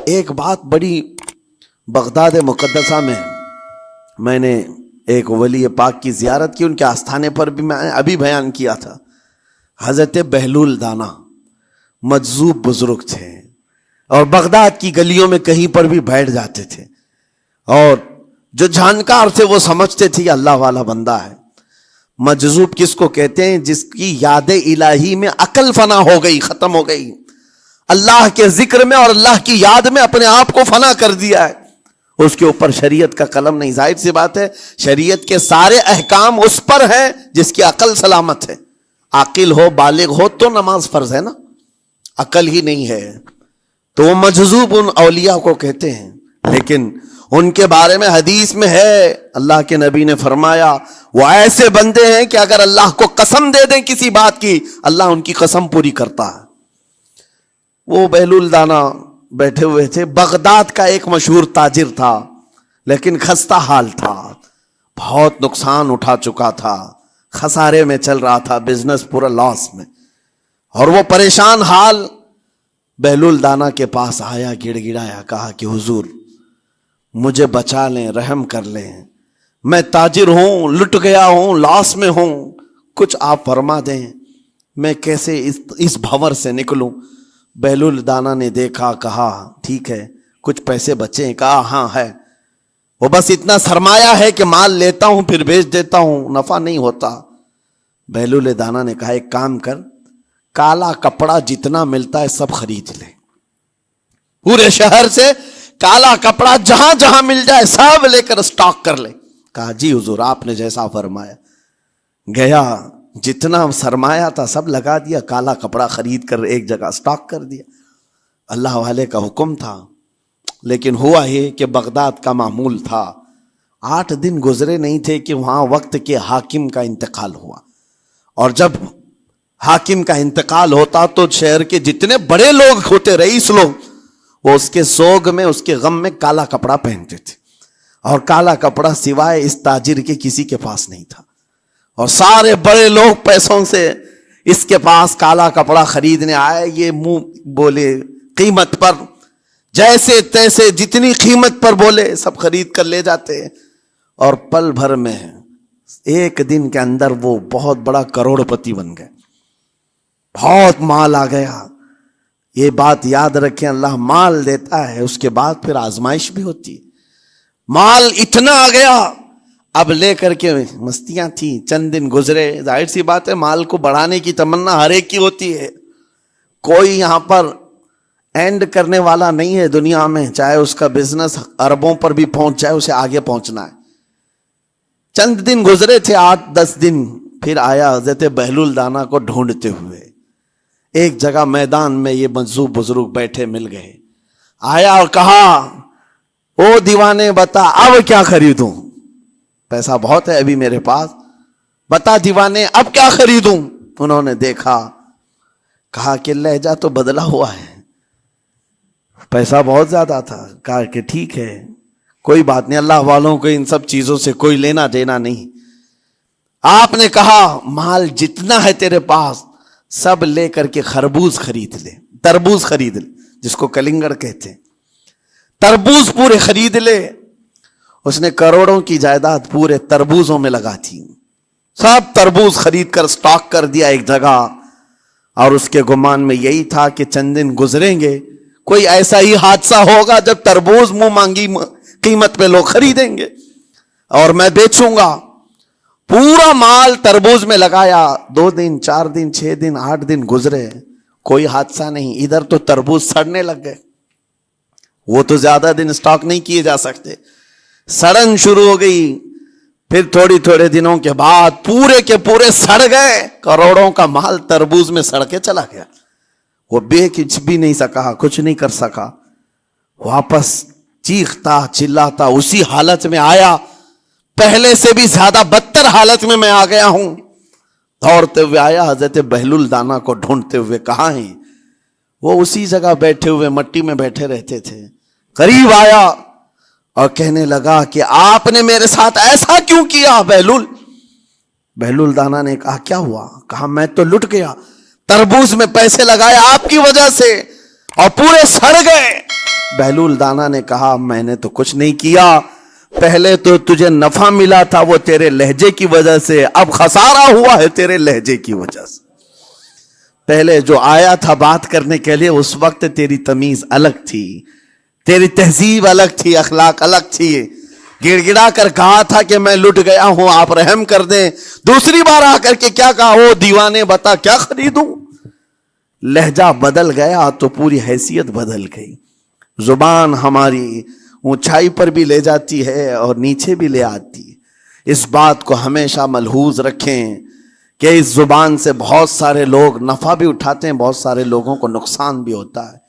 ایک بات بڑی بغداد مقدسہ میں نے ایک ولی پاک کی زیارت کی، ان کے آستانے پر بھی میں ابھی بیان کیا تھا. حضرت بہلول دانا مجذوب بزرگ تھے اور بغداد کی گلیوں میں کہیں پر بھی بیٹھ جاتے تھے، اور جو جانکار تھے وہ سمجھتے تھے کہ اللہ والا بندہ ہے. مجذوب کس کو کہتے ہیں؟ جس کی یاد الہی میں عقل فنا ہو گئی، ختم ہو گئی، اللہ کے ذکر میں اور اللہ کی یاد میں اپنے آپ کو فنا کر دیا ہے. اس کے اوپر شریعت کا قلم نہیں. ظاہر سی بات ہے شریعت کے سارے احکام اس پر ہیں جس کی عقل سلامت ہے. عاقل ہو، بالغ ہو تو نماز فرض ہے نا، عقل ہی نہیں ہے تو وہ مجذوب ان اولیاء کو کہتے ہیں. لیکن ان کے بارے میں حدیث میں ہے، اللہ کے نبی نے فرمایا وہ ایسے بندے ہیں کہ اگر اللہ کو قسم دے دیں کسی بات کی، اللہ ان کی قسم پوری کرتا ہے. وہ بہلول دانا بیٹھے ہوئے تھے. بغداد کا ایک مشہور تاجر تھا، لیکن خستہ حال تھا، بہت نقصان اٹھا چکا تھا، خسارے میں چل رہا تھا، بزنس پورا لاس میں، اور وہ پریشان حال بہلول دانا کے پاس آیا، گڑ گڑایا، کہا کہ حضور مجھے بچا لیں، رحم کر لیں، میں تاجر ہوں، لٹ گیا ہوں، لاس میں ہوں، کچھ آپ فرما دیں، میں کیسے اس بھنور سے نکلوں. بہلول دانا نے دیکھا، کہا ٹھیک ہے کچھ پیسے بچے ہیں؟ کہا ہاں ہے، وہ بس اتنا سرمایہ ہے کہ مال لیتا ہوں پھر بیچ دیتا ہوں، نفع نہیں ہوتا. بہلول دانا نے کہا ایک کام کر، کالا کپڑا جتنا ملتا ہے سب خرید لے، پورے شہر سے کالا کپڑا جہاں جہاں مل جائے سب لے کر اسٹاک کر لے. کہا جی حضور آپ نے جیسا فرمایا. گیا، جتنا سرمایہ تھا سب لگا دیا، کالا کپڑا خرید کر ایک جگہ اسٹاک کر دیا. اللہ والے کا حکم تھا. لیکن ہوا یہ کہ بغداد کا معمول تھا، 8 دن گزرے نہیں تھے کہ وہاں وقت کے حاکم کا انتقال ہوا. اور جب حاکم کا انتقال ہوتا تو شہر کے جتنے بڑے لوگ ہوتے، رئیس لوگ، وہ اس کے سوگ میں، اس کے غم میں کالا کپڑا پہنتے تھے. اور کالا کپڑا سوائے اس تاجر کے کسی کے پاس نہیں تھا. اور سارے بڑے لوگ پیسوں سے اس کے پاس کالا کپڑا خریدنے آئے. یہ منہ بولے قیمت پر، جیسے تیسے جتنی قیمت پر بولے سب خرید کر لے جاتے. اور پل بھر میں، ایک دن کے اندر وہ بہت بڑا کروڑ پتی بن گئے، بہت مال آ گیا. یہ بات یاد رکھیں، اللہ مال دیتا ہے، اس کے بعد پھر آزمائش بھی ہوتی ہے. مال اتنا آ گیا، اب لے کر کے مستیاں تھیں. چند دن گزرے، ظاہر سی بات ہے مال کو بڑھانے کی تمنا ہر ایک کی ہوتی ہے. کوئی یہاں پر اینڈ کرنے والا نہیں ہے دنیا میں، چاہے اس کا بزنس اربوں پر بھی پہنچ جائے، اسے آگے پہنچنا ہے. چند دن گزرے تھے، 8-10 دن، پھر آیا حضرت بہلول دانا کو ڈھونڈتے ہوئے. ایک جگہ میدان میں یہ مجذوب بزرگ بیٹھے مل گئے. آیا اور کہا او دیوانے بتا اب کیا خریدوں؟ پیسہ بہت ہے ابھی میرے پاس، بتا دیوانے اب کیا خریدوں؟ انہوں نے دیکھا، کہا کہ لہجہ تو بدلا ہوا ہے، پیسہ بہت زیادہ تھا. کہا کہ ٹھیک ہے کوئی بات نہیں، اللہ والوں کو ان سب چیزوں سے کوئی لینا دینا نہیں. آپ نے کہا مال جتنا ہے تیرے پاس سب لے کر کے خربوز خرید لے، تربوز خرید لے، جس کو کلنگڑ کہتے ہیں، تربوز پورے خرید لے. اس نے کروڑوں کی جائیداد پورے تربوزوں میں لگا تھی، سب تربوز خرید کر سٹاک کر دیا ایک جگہ. اور اس کے گمان میں یہی تھا کہ چند دن گزریں گے، کوئی ایسا ہی حادثہ ہوگا جب تربوز منہ مانگی قیمت پہ لوگ خریدیں گے اور میں بیچوں گا. پورا مال تربوز میں لگایا. 2 دن 4 دن 6 دن 8 دن گزرے، کوئی حادثہ نہیں. ادھر تو تربوز سڑنے لگ گئے، وہ تو زیادہ دن سٹاک نہیں کیے جا سکتے، سڑن شروع ہو گئی. پھر تھوڑے دنوں کے بعد پورے کے پورے سڑ گئے. کروڑوں کا مال تربوز میں سڑ کے چلا گیا. وہ کچھ بھی نہیں سکا، کچھ نہیں کر سکا. واپس چیختا چلاتا اسی حالت میں آیا، پہلے سے بھی زیادہ بدتر حالت میں آ گیا ہوں. دوڑتے ہوئے آیا، حضرت بہلول دانا کو ڈھونڈتے ہوئے. کہاں ہیں؟ وہ اسی جگہ بیٹھے ہوئے مٹی میں بیٹھے رہتے تھے. قریب آیا اور کہنے لگا کہ آپ نے میرے ساتھ ایسا کیوں کیا بہلول؟ بہلول دانا نے کہا کیا ہوا؟ کہا میں تو لٹ گیا، تربوز میں پیسے لگائے آپ کی وجہ سے اور پورے سڑ گئے. بہلول دانا نے کہا میں نے تو کچھ نہیں کیا، پہلے تو تجھے نفع ملا تھا وہ تیرے لہجے کی وجہ سے، اب خسارہ ہوا ہے تیرے لہجے کی وجہ سے۔ پہلے جو آیا تھا بات کرنے کے لیے اس وقت تیری تمیز الگ تھی، تیری تہذیب الگ تھی، اخلاق الگ تھی، گڑ گڑا کر کہا تھا کہ میں لٹ گیا ہوں آپ رحم کر دیں، دوسری بار آ کر کے کیا کہا، او دیوانے بتا کیا خریدوں۔ لہجہ بدل گیا تو پوری حیثیت بدل گئی۔ زبان ہماری اونچائی پر بھی لے جاتی ہے اور نیچے بھی لے آتی ہے۔ اس بات کو ہمیشہ ملحوظ رکھیں کہ اس زبان سے بہت سارے لوگ نفع بھی اٹھاتے ہیں، بہت سارے لوگوں کو نقصان بھی ہوتا ہے۔